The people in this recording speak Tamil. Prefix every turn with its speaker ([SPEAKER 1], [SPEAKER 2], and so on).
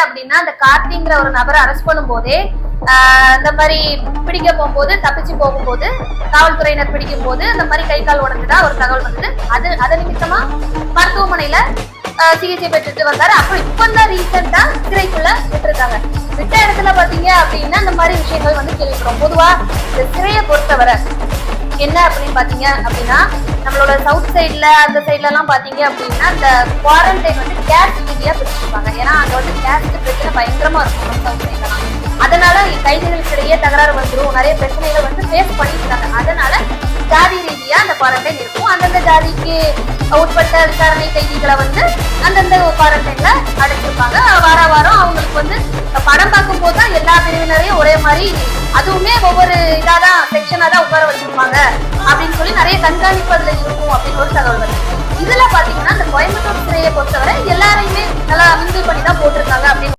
[SPEAKER 1] அப்படின்னா அந்த கார்த்திங்கிற ஒரு நபரை அரெஸ்ட் பண்ணும் போதே இந்த மாதிரி பிடிக்க போகும்போது தப்பிச்சு போகும்போது காவல்துறையினர் பிடிக்கும் போது இந்த மாதிரி கை கால் உடஞ்சுதா ஒரு தகவல் வந்தது. அது நிமித்தமா மருத்துவமனையில சிகிச்சை பெற்றுட்டு வந்தாரு. அப்புறம் இப்பதான் ரீசெண்டா சிறைக்குள்ள விட்டுருக்காங்க. விட்ட இடத்துல பாத்தீங்க அப்படின்னா இந்த மாதிரி விஷயங்கள் வந்து கேள்விப்படுறோம். பொதுவா இந்த சிறையை பொறுத்தவரை என்ன அப்படின்னு பாத்தீங்க அப்படின்னா நம்மளோட சவுத் சைட்ல அந்த சைட்ல எல்லாம் பாத்தீங்க அப்படின்னா இந்த குவாரண்டைன் வந்து கேஸ்ட் ரீதியா பிரிச்சிருப்பாங்க. ஏன்னா அங்க வந்து கேஸ்ட் பிரச்சனை பயங்கரமா இருக்கும் சவுத் சைட்லாம். அதனால கைதிகளுக்கு இடையே தகராறு வந்துடும், நிறைய பிரச்சனைகள் வந்து ஃபேஸ் பண்ணிருக்காங்க. அதனால ஜாதி ரீதியா அந்த குவாரண்டைன் இருக்கும். அந்தந்த ஜாதிக்கு உட்பட்ட விசாரணை கைதிகளை வந்து அந்தந்த குவாரண்டைன்ல அடைச்சிருப்பாங்க. வார வாரம் அவங்களுக்கு வந்து படம் பார்க்கும் போதுதான் எல்லா பிரிவினரையும் ஒரே மாதிரி, அதுவுமே ஒவ்வொரு இதாதான் செக்ஷனா தான் உட்கார வச்சிருப்பாங்க அப்படின்னு சொல்லி நிறைய கண்காணிப்பு அதுல இருக்கும் அப்படின்னு ஒரு தகவல் வருது. இதுல பாத்தீங்கன்னா இந்த கோயம்புத்தூர் சிறையை பொறுத்தவரை எல்லாரையுமே நல்லா மிங்கிள் பண்ணி தான் போட்டிருக்காங்க அப்படின்னு